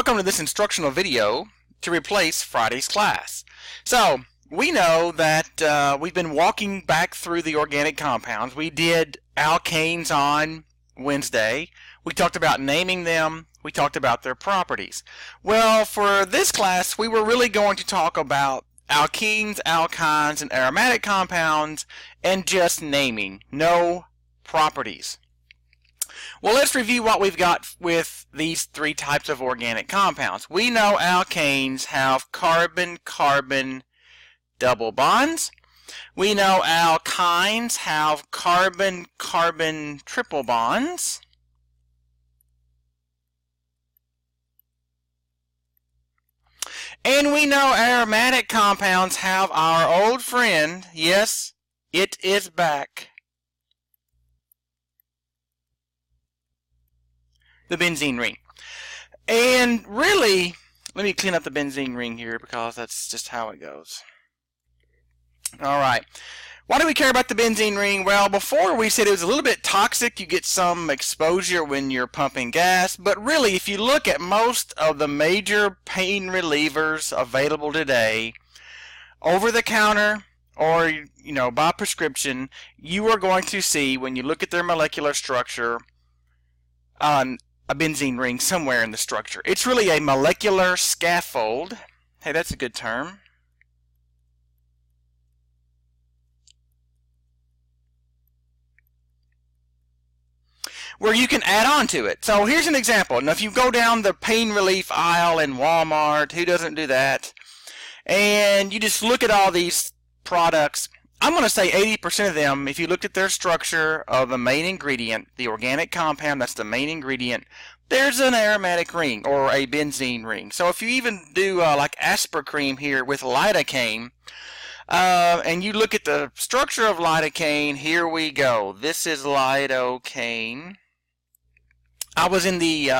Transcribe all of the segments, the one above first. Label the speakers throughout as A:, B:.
A: Welcome to this instructional video to replace Friday's class. So, we know that we've been walking back through the organic compounds. We did alkanes on Wednesday. We talked about naming them. We talked about their properties. Well, for this class, we were really going to talk about alkenes, alkynes, and aromatic compounds and just naming, no properties. Well, let's review what we've got with these three types of organic compounds. We know alkanes have carbon-carbon double bonds. We know alkynes have carbon-carbon triple bonds. And we know aromatic compounds have our old friend, yes, it is back, the benzene ring. And really, let me clean up the benzene ring here because that's just how it goes. Alright, why do we care about the benzene ring? Well, before we said it was a little bit toxic. You get some exposure when you're pumping gas, but really if you look at most of the major pain relievers available today, over the counter or by prescription, you are going to see, when you look at their molecular structure, a benzene ring somewhere in the structure. It's really a molecular scaffold. Hey, that's a good term. Where you can add on to it. So here's an example. Now if you go down the pain relief aisle in Walmart, who doesn't do that? And you just look at all these products. I'm going to say 80% of them, if you looked at their structure of the main ingredient, the organic compound, that's the main ingredient, there's an aromatic ring or a benzene ring. So if you even do like Aspercreme here with lidocaine, and you look at the structure of lidocaine, here we go. This is lidocaine. I was in the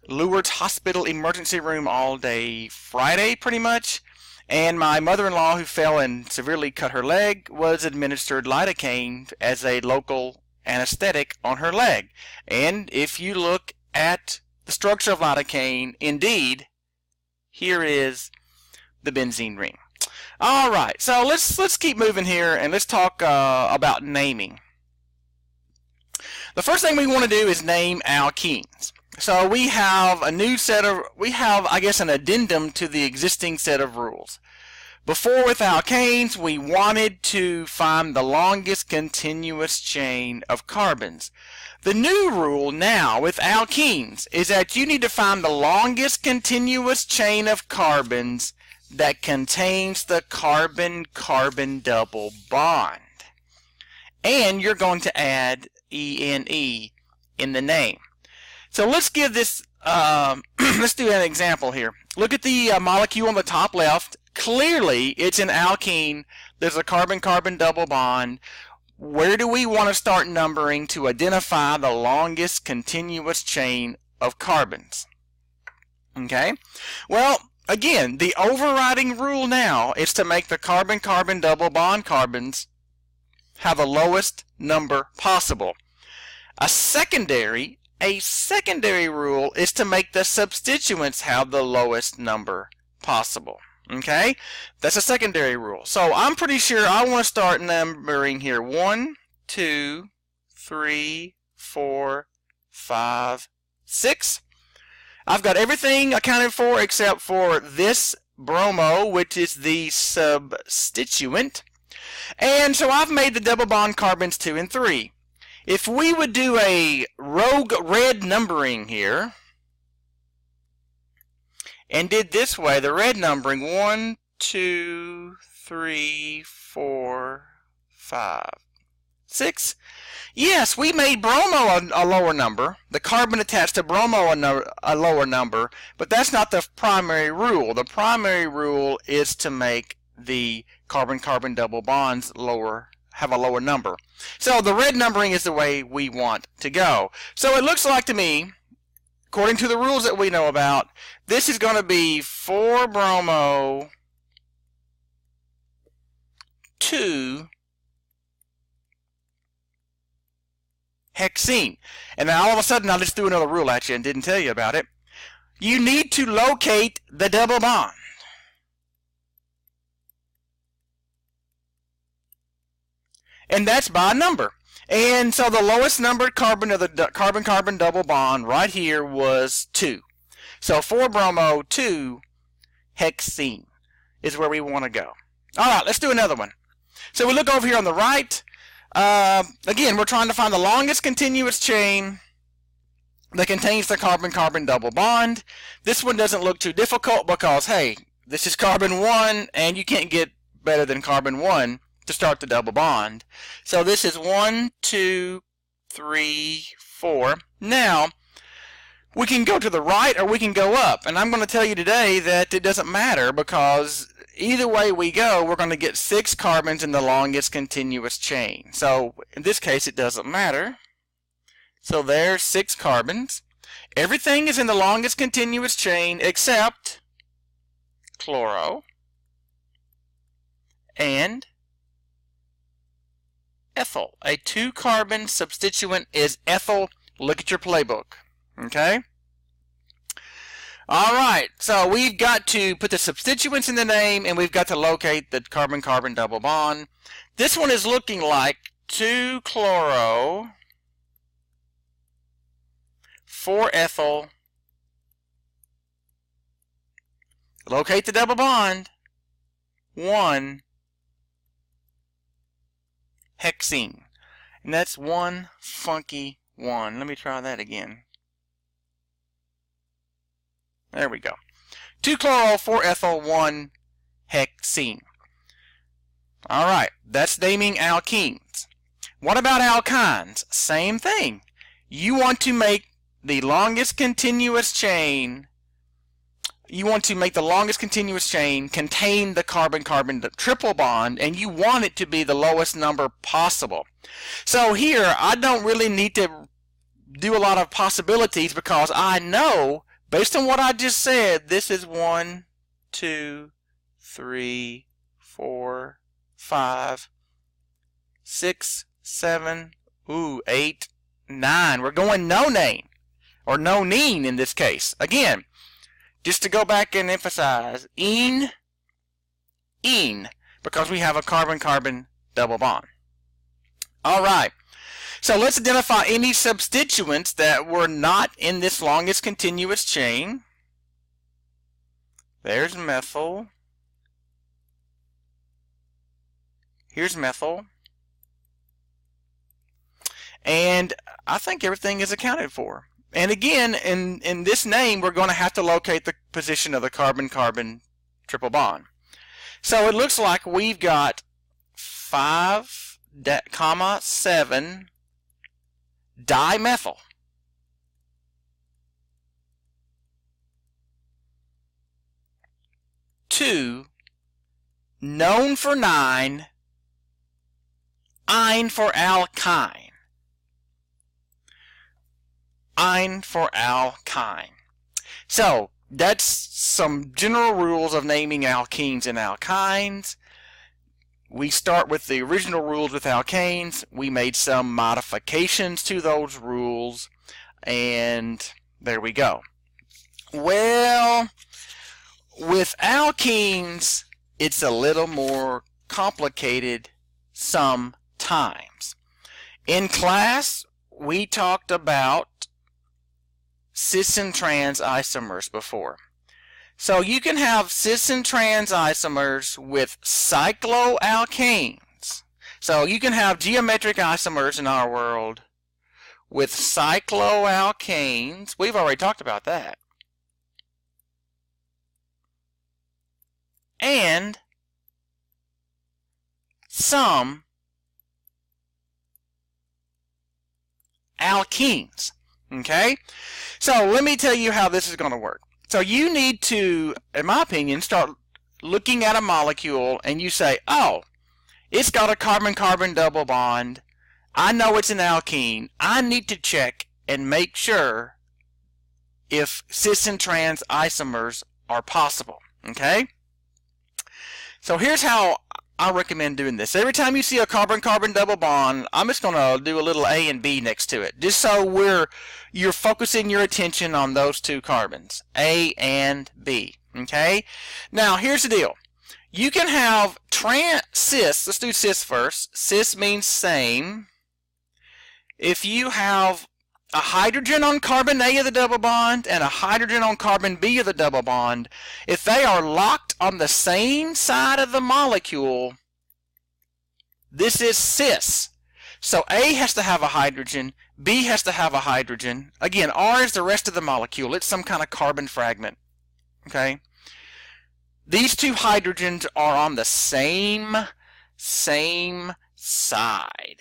A: Lourdes Hospital emergency room all day Friday, pretty much. And my mother-in-law, who fell and severely cut her leg, was administered lidocaine as a local anesthetic on her leg. And if you look at the structure of lidocaine, indeed, here is the benzene ring. All right, so let's keep moving here and let's talk about naming. The first thing we want to do is name alkenes. So we have a new set of, I guess, an addendum to the existing set of rules. Before, with alkanes, we wanted to find the longest continuous chain of carbons. The new rule now with alkenes is that you need to find the longest continuous chain of carbons that contains the carbon-carbon double bond. And you're going to add ENE in the name. So let's give this, let's do an example here. Look at the molecule on the top left. Clearly, it's an alkene. There's a carbon-carbon double bond. Where do we want to start numbering to identify the longest continuous chain of carbons? Okay? Well, again, the overriding rule now is to make the carbon-carbon double bond carbons have the lowest number possible. A secondary rule is to make the substituents have the lowest number possible. Okay? That's a secondary rule. So I'm pretty sure I want to start numbering here. 1, 2, 3, 4, 5, 6. I've got everything accounted for except for this bromo, which is the substituent. And so I've made the double bond carbons 2 and 3. If we would do a rogue red numbering here, and did this way, the red numbering, 1, 2, 3, 4, 5, 6. Yes, we made bromo a lower number, the carbon attached to bromo a lower number, but that's not the primary rule. The primary rule is to make the carbon-carbon double bonds have a lower number. So the red numbering is the way we want to go. So it looks like to me, according to the rules that we know about, this is going to be 4 bromo, 2 hexene. And then all of a sudden I just threw another rule at you and didn't tell you about it. you need to locate the double bond. And that's by number. And so the lowest numbered carbon of the carbon-carbon double bond right here was 2. So 4-bromo 2-hexene is where we want to go. All right, let's do another one. So we look over here on the right. Again, we're trying to find the longest continuous chain that contains the carbon-carbon double bond. This one doesn't look too difficult because, hey, this is carbon 1, and you can't get better than carbon 1 to start the double bond. So this is 1, 2, 3, 4. Now, we can go to the right or we can go up. And I'm going to tell you today that it doesn't matter because either way we go, we're going to get 6 carbons in the longest continuous chain. So in this case, it doesn't matter. So there's 6 carbons. Everything is in the longest continuous chain except chloro and ethyl. A 2-carbon substituent is ethyl. Look at your playbook. Okay? Alright, so we've got to put the substituents in the name and we've got to locate the carbon-carbon double bond. This one is looking like 2-chloro, 4-ethyl. Locate the double bond. 1-hexene. And that's one funky one. Let me try that again. There we go. 2-chloro, 4-ethyl, 1-hexene. Alright, that's naming alkenes. What about alkynes? Same thing. You want to make the longest continuous chain. You want to make the longest continuous chain contain the carbon-carbon triple bond, and you want it to be the lowest number possible. So here, I don't really need to do a lot of possibilities because I know, based on what I just said, this is 1, 2, 3, 4, 5, 6, 7, 8, 9. We're going no-name, or no-neen in this case. Again, just to go back and emphasize, ene, because we have a carbon-carbon double bond. Alright, so let's identify any substituents that were not in this longest continuous chain. There's methyl. Here's methyl. And I think everything is accounted for. And again, in this name, we're going to have to locate the position of the carbon-carbon triple bond. So it looks like we've got 5,7 dimethyl. Two, known for 9, ine for alkyne. Ine for alkyne. So that's some general rules of naming alkenes and alkynes. We start with the original rules with alkanes. We made some modifications to those rules, and there we go. Well, with alkenes, it's a little more complicated sometimes. In class, we talked about cis and trans isomers before. So you can have cis and trans isomers with cycloalkanes. So you can have geometric isomers in our world with cycloalkanes. We've already talked about that. And some alkenes. Okay? So let me tell you how this is going to work. So you need to, in my opinion, start looking at a molecule and you say, oh, it's got a carbon-carbon double bond. I know it's an alkene. I need to check and make sure if cis and trans isomers are possible. Okay? So here's how I recommend doing this. Every time you see a carbon-carbon double bond, I'm just going to do a little A and B next to it, just so you're focusing your attention on those two carbons, A and B. Okay? Now, here's the deal. You can have cis. Let's do cis first. Cis means same. If you have a hydrogen on carbon A of the double bond and a hydrogen on carbon B of the double bond, if they are locked on the same side of the molecule, this is cis. So A has to have a hydrogen, B has to have a hydrogen. Again, R is the rest of the molecule. It's some kind of carbon fragment. Okay? These two hydrogens are on the same side.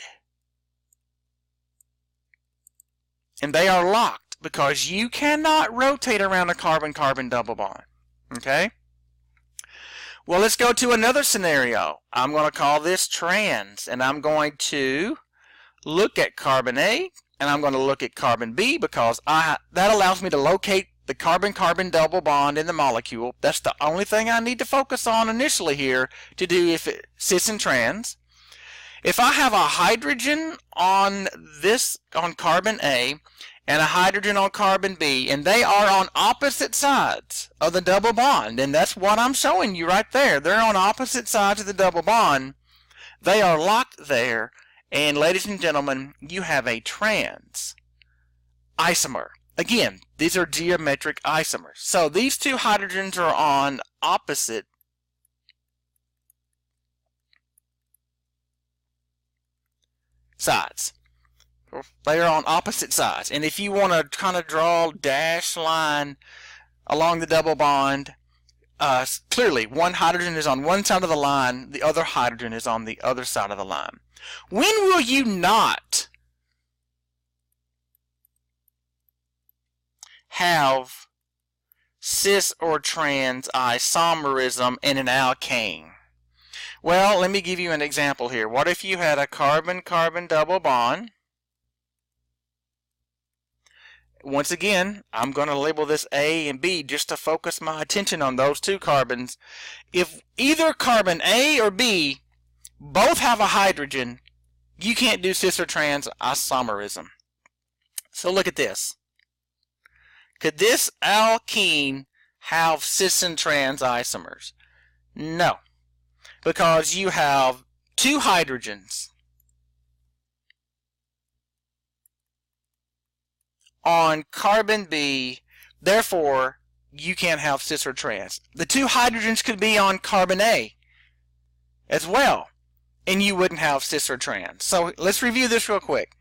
A: And they are locked because you cannot rotate around a carbon-carbon double bond. Okay? Well, let's go to another scenario. I'm going to call this trans, and I'm going to look at carbon A, and I'm going to look at carbon B because that allows me to locate the carbon-carbon double bond in the molecule. That's the only thing I need to focus on initially here to do if it's cis and trans. If I have a hydrogen on carbon A and a hydrogen on carbon B, and they are on opposite sides of the double bond, and that's what I'm showing you right there. They're on opposite sides of the double bond. They are locked there, and ladies and gentlemen, you have a trans isomer. Again, these are geometric isomers. So these two hydrogens are on opposite sides. They are on opposite sides. And if you want to kind of draw a dash line along the double bond, clearly one hydrogen is on one side of the line, the other hydrogen is on the other side of the line. When will you not have cis or trans isomerism in an alkane? Well, let me give you an example here. What if you had a carbon-carbon double bond? Once again, I'm going to label this A and B just to focus my attention on those two carbons. If either carbon A or B both have a hydrogen, you can't do cis or trans isomerism. So look at this. Could this alkene have cis and trans isomers? No, because you have two hydrogens on carbon B, therefore you can't have cis or trans. The two hydrogens could be on carbon A as well, and you wouldn't have cis or trans. So let's review this real quick.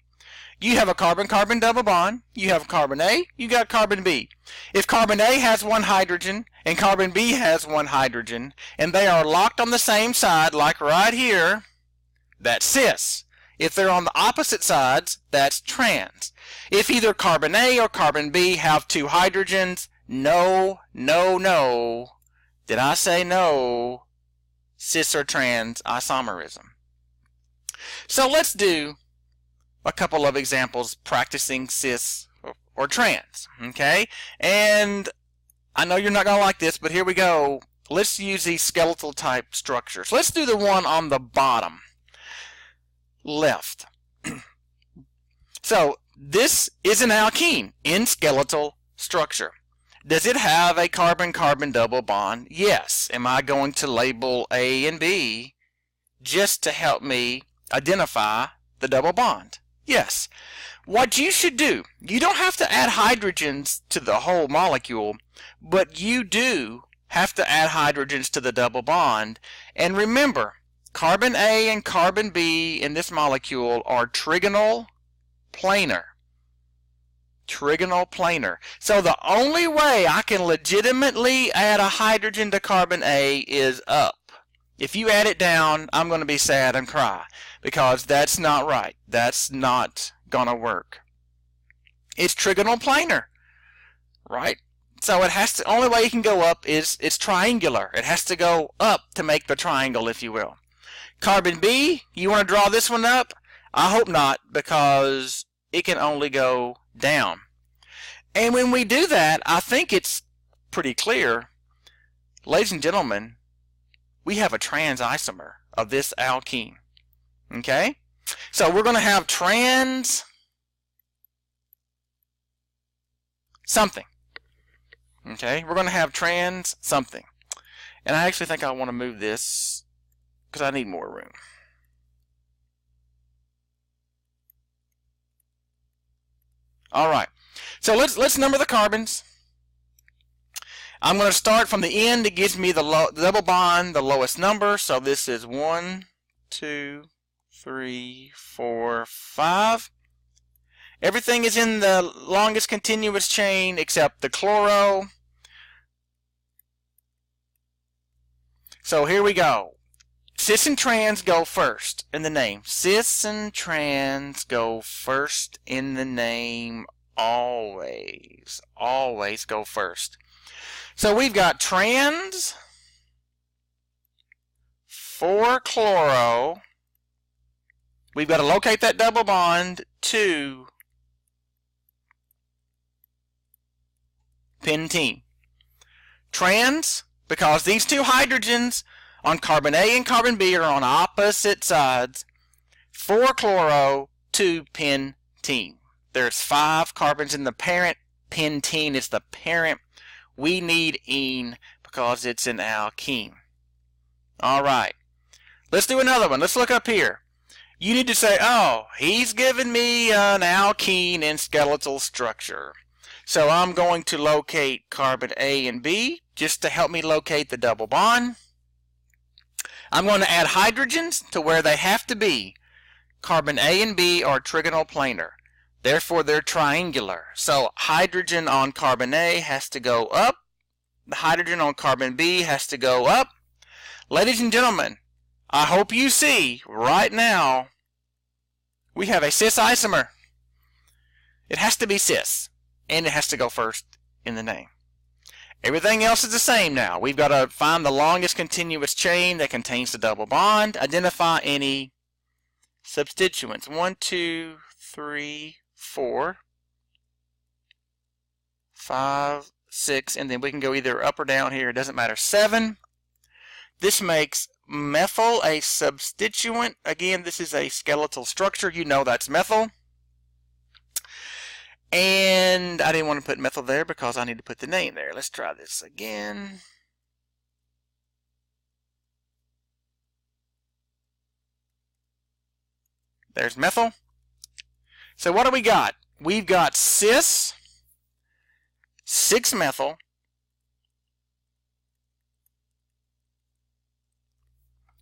A: You have a carbon-carbon double bond, you have carbon A, you got carbon B. If carbon A has one hydrogen and carbon B has one hydrogen, and they are locked on the same side, like right here, that's cis. If they're on the opposite sides, that's trans. If either carbon A or carbon B have two hydrogens, no, no, no. Did I say no? Cis or trans isomerism. So let's do a couple of examples practicing cis or trans, okay? And I know you're not going to like this, but here we go. Let's use these skeletal type structures. Let's do the one on the bottom left. So this is an alkene in skeletal structure. Does it have a carbon-carbon double bond? Yes. Am I going to label A and B just to help me identify the double bond? Yes. What you should do, you don't have to add hydrogens to the whole molecule, but you do have to add hydrogens to the double bond. And remember, carbon A and carbon B in this molecule are trigonal planar. Trigonal planar. So the only way I can legitimately add a hydrogen to carbon A is up. If you add it down, I'm going to be sad and cry, because that's not right. That's not going to work. It's trigonal planar, right? So it has to, only way you can go up is it's triangular. It has to go up to make the triangle, if you will. Carbon B, you want to draw this one up? I hope not, because it can only go down. And when we do that, I think it's pretty clear, ladies and gentlemen, we have a trans isomer of this alkene. Okay? So we're going to have trans something. Okay? We're going to have trans something. And I actually think I want to move this because I need more room. All right. So let's number the carbons. I'm going to start from the end. It gives me the double bond, the lowest number. So this is 1, 2, 3, 4, 5. Everything is in the longest continuous chain except the chloro. So here we go. Cis and trans go first in the name. Cis and trans go first in the name always. Always go first. So we've got trans, 4-chloro. We've got to locate that double bond to pentene. Trans, because these two hydrogens on carbon A and carbon B are on opposite sides, 4-chloro to pentene. There's 5 carbons in the parent. Pentene is the parent. We need ene because it's an alkene. All right. Let's do another one. Let's look up here. You need to say, oh, he's given me an alkene in skeletal structure. So I'm going to locate carbon A and B just to help me locate the double bond. I'm going to add hydrogens to where they have to be. Carbon A and B are trigonal planar. Therefore, they're triangular. So hydrogen on carbon A has to go up. The hydrogen on carbon B has to go up. Ladies and gentlemen, I hope you see right now we have a cis isomer. It has to be cis, and it has to go first in the name. Everything else is the same now. We've got to find the longest continuous chain that contains the double bond, identify any substituents. 1, 2, 3, 4, 5, 6, and then we can go either up or down here. It doesn't matter. 7. This makes methyl a substituent. Again, this is a skeletal structure. You know that's methyl. And I didn't want to put methyl there because I need to put the name there. Let's try this again. There's methyl. So what do we got? We've got cis, 6-methyl,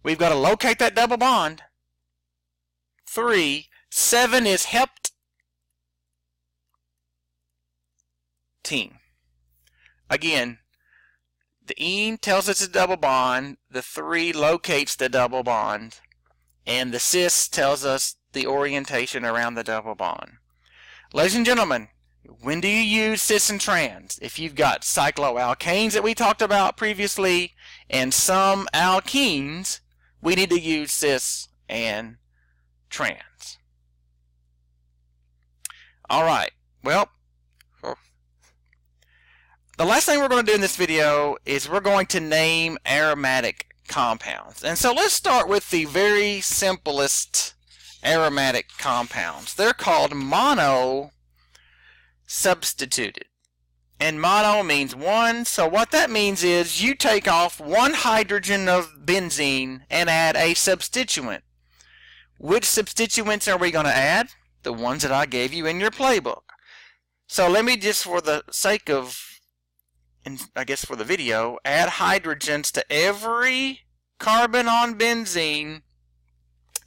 A: we've got to locate that double bond. 3, 7 is heptene. Again, the ene tells us it's a double bond, the 3 locates the double bond, and the cis tells us the orientation around the double bond. Ladies and gentlemen, when do you use cis and trans? If you've got cycloalkanes that we talked about previously and some alkenes, we need to use cis and trans. All right. Well, the last thing we're going to do in this video is we're going to name aromatic compounds. And so let's start with the very simplest aromatic compounds. They're called mono-substituted. And mono means one, so what that means is you take off one hydrogen of benzene and add a substituent. Which substituents are we going to add? The ones that I gave you in your playbook. So let me just, for the sake of, and I guess for the video, add hydrogens to every carbon on benzene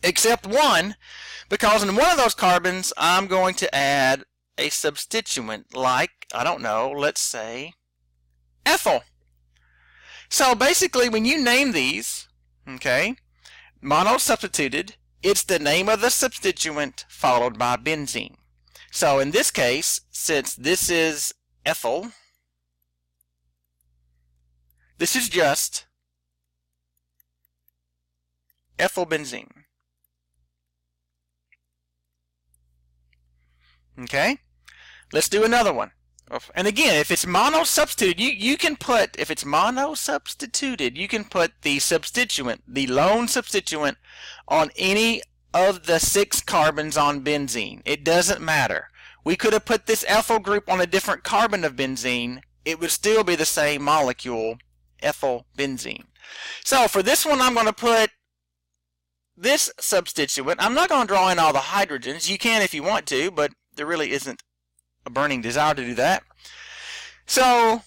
A: except one, because in one of those carbons I'm going to add a substituent like, I don't know, let's say ethyl. So basically when you name these, okay, mono-substituted, it's the name of the substituent followed by benzene. So in this case, since this is ethyl, this is just ethylbenzene. Okay? Let's do another one. And again, if it's mono-substituted, you can put, if it's mono-substituted, you can put the substituent, the lone substituent, on any of the 6 carbons on benzene. It doesn't matter. We could have put this ethyl group on a different carbon of benzene. It would still be the same molecule, ethyl benzene. So for this one, I'm going to put this substituent. I'm not going to draw in all the hydrogens. You can if you want to, but there really isn't a burning desire to do that. So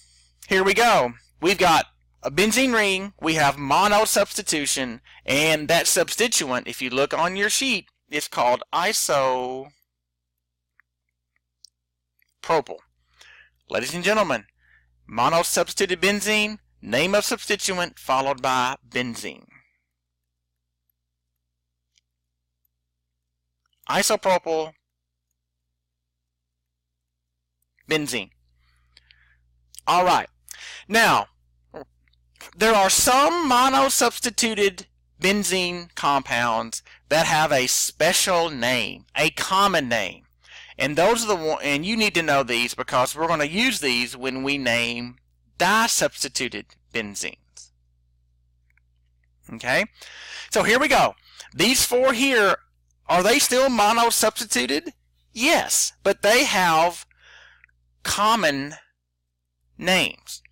A: here we go. We've got a benzene ring, we have mono substitution, and that substituent, if you look on your sheet, it's called isopropyl. Ladies and gentlemen, mono substituted benzene, name of substituent followed by benzene. Isopropyl benzene. All right. Now, there are some mono-substituted benzene compounds that have a special name, a common name. And those are the one, and you need to know these because we're going to use these when we name di-substituted benzenes. Okay? So here we go. These 4 here, are they still mono-substituted? Yes, but they have common names.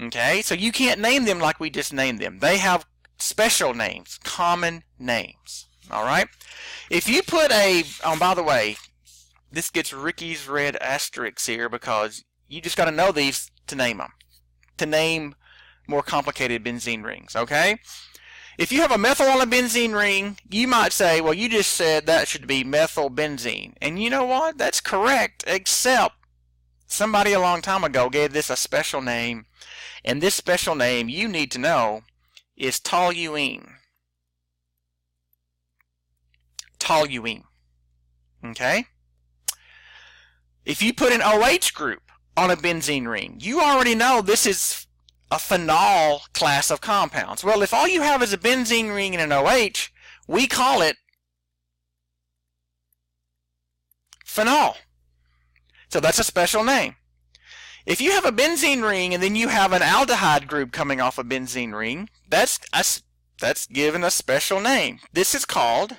A: Okay, so you can't name them like we just named them. They have special names, common names. All right. If you put a, oh, by the way, this gets Ricky's red asterisks here because you just got to know these to name them, to name more complicated benzene rings. Okay. If you have a methyl on a benzene ring, you might say, well, you just said that should be methylbenzene. And you know what? That's correct, except somebody a long time ago gave this a special name, and this special name you need to know is toluene. Toluene. Okay? If you put an OH group on a benzene ring, you already know this is a phenol class of compounds. Well, if all you have is a benzene ring and an OH, we call it phenol. So that's a special name. If you have a benzene ring and then you have an aldehyde group coming off a benzene ring, that's given a special name. This is called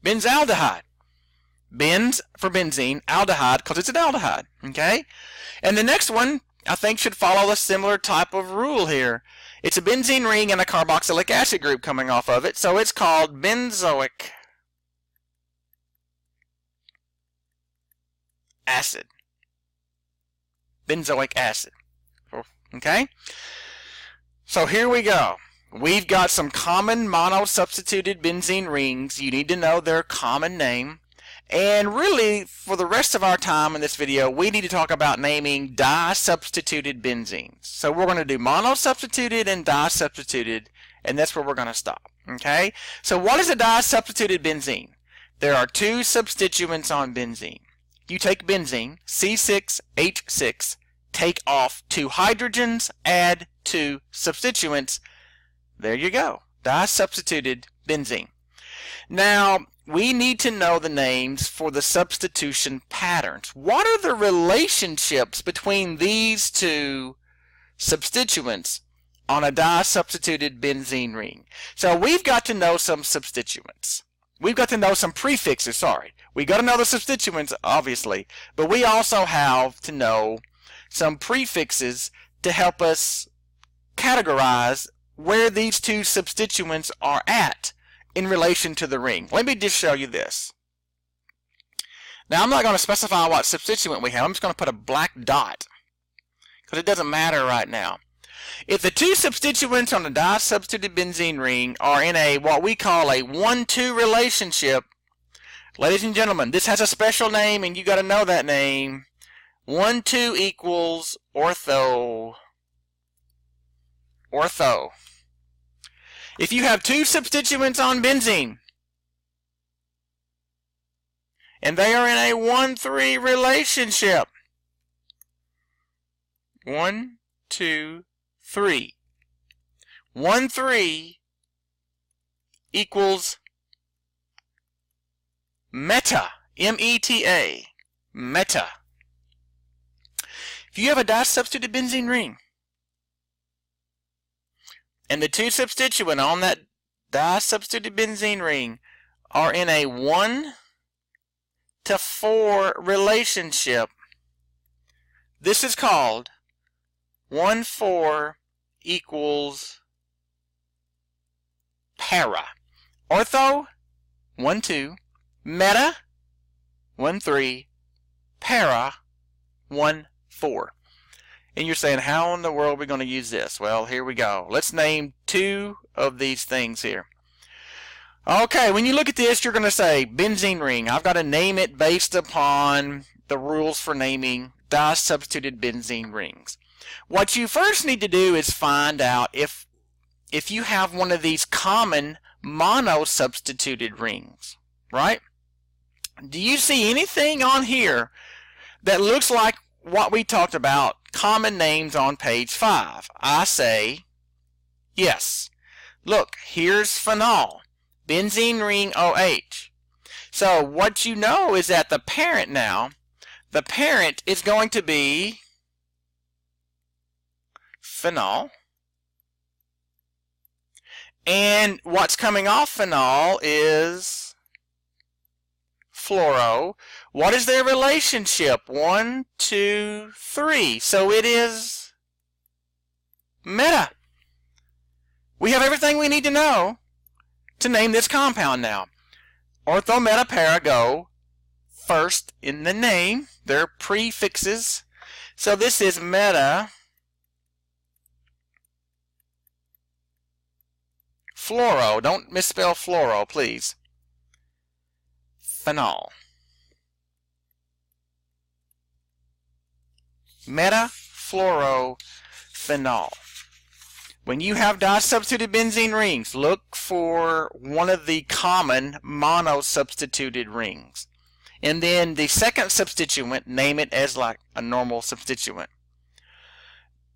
A: benzaldehyde. Benz for benzene, aldehyde because it's an aldehyde. Okay? And the next one I think should follow a similar type of rule here. It's a benzene ring and a carboxylic acid group coming off of it, so it's called benzoic acid. Benzoic acid. Okay? So here we go. We've got some common mono-substituted benzene rings. You need to know their common name. And really, for the rest of our time in this video, we need to talk about naming di-substituted benzenes. So we're going to do mono-substituted and di-substituted, and that's where we're going to stop. Okay? So what is a di-substituted benzene? There are 2 substituents on benzene. You take benzene, C6H6, take off 2 hydrogens, add 2 substituents. There you go. Di-substituted benzene. Now, we need to know the names for the substitution patterns. What are the relationships between these 2 substituents on a di-substituted benzene ring? So we've got to know some substituents. We've got to know some prefixes, sorry. We've got to know the substituents, obviously, but we also have to know some prefixes to help us categorize where these 2 substituents are at in relation to the ring. Let me just show you this. Now I'm not going to specify what substituent we have. I'm just going to put a black dot because it doesn't matter right now. If the 2 substituents on the di-substituted benzene ring are in a what we call a 1-2 relationship, ladies and gentlemen, this has a special name and you got to know that name. 1-2 equals ortho. Ortho. If you have 2 substituents on benzene and they are in a 1-3 relationship, 1, 2, 3. 1-3 equals meta, M-E-T-A, meta. If you have a disubstituted benzene ring, and the two substituent on that disubstituted benzene ring are in a 1 to 4 relationship, this is called 1,4 equals para. Ortho, 1,2. Meta, 1,3. Para, 1,4. And you're saying, how in the world are we going to use this? Well, here we go. Let's name two of these things here. Okay, when you look at this, you're going to say benzene ring. I've got to name it based upon the rules for naming disubstituted benzene rings. What you first need to do is find out if you have one of these common monosubstituted rings, right? Do you see anything on here that looks like what we talked about, common names on page 5? I say yes. Look, here's phenol, benzene ring OH. So what you know is that the parent now, the parent is going to be phenol. And what's coming off phenol is fluoro. What is their relationship? 1, 2, 3. So it is meta. We have everything we need to know to name this compound now. Ortho, meta, para go first in the name. They're prefixes. So this is meta fluoro. Don't misspell fluoro, please. Phenol. Meta-fluoro-phenol. When you have disubstituted benzene rings, look for one of the common monosubstituted rings. And then the second substituent, name it as like a normal substituent.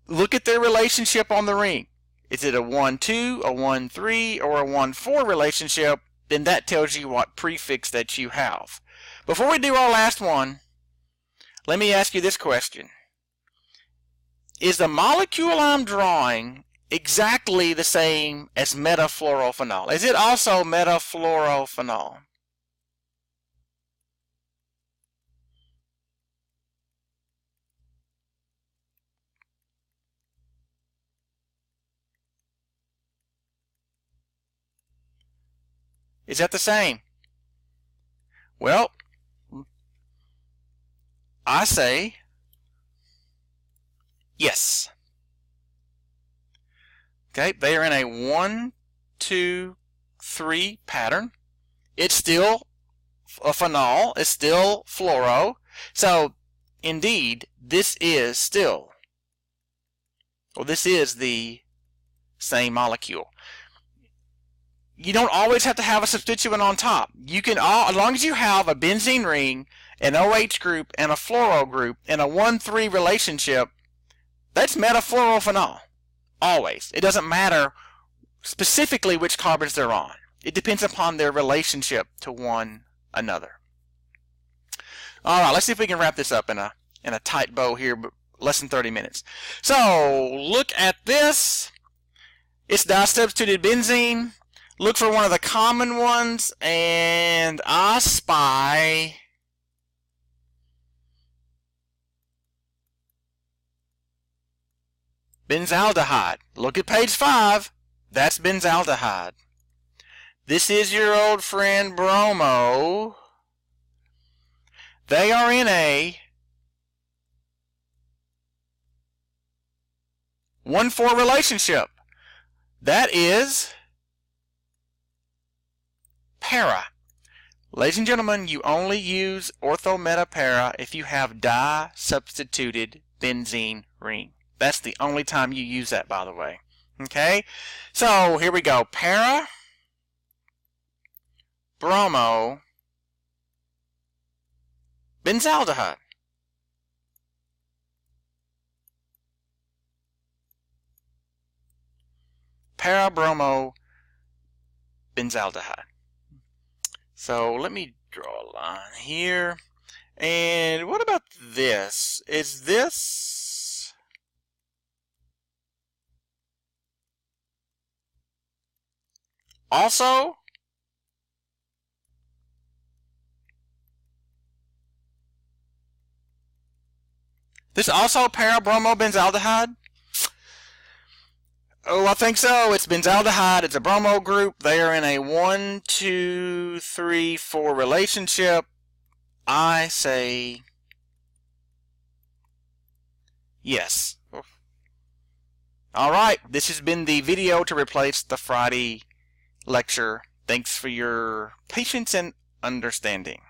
A: Look at their relationship on the ring. Is it a 1,2, a 1,3, or a 1,4 relationship? Then that tells you what prefix that you have. Before we do our last one, let me ask you this question. Is the molecule I'm drawing exactly the same as metafluorophenol? Is it also metafluorophenol? Is that the same? Well, I say yes. Okay, they are in a 1, 2, 3 pattern. It's still a phenol. It's still fluoro. So, indeed, this is still, or this is the same molecule. You don't always have to have a substituent on top. You can, as long as you have a benzene ring, an OH group, and a fluoro group in a 1,3 relationship, that's metafluorophenol. Always. It doesn't matter specifically which carbons they're on. It depends upon their relationship to one another. All right, let's see if we can wrap this up in a tight bow here, but less than 30 minutes. So, look at this. It's disubstituted benzene. Look for one of the common ones, and I spy Benzaldehyde. Look at page 5. That's benzaldehyde. This is your old friend bromo. They are in a 1,4 relationship. That is para. Ladies and gentlemen, you only use ortho-meta-para if you have disubstituted benzene ring. That's the only time you use that, by the way. Okay? So, here we go. Para, bromo, benzaldehyde. Para, bromo, benzaldehyde. So let me draw a line here. And what about this? Is this also? This also para-bromo-benzaldehyde? Oh, I think so. It's benzaldehyde. It's a bromo group. They are in a 1, 2, 3, 4 relationship. I say yes. All right. This has been the video to replace the Friday lecture. Thanks for your patience and understanding.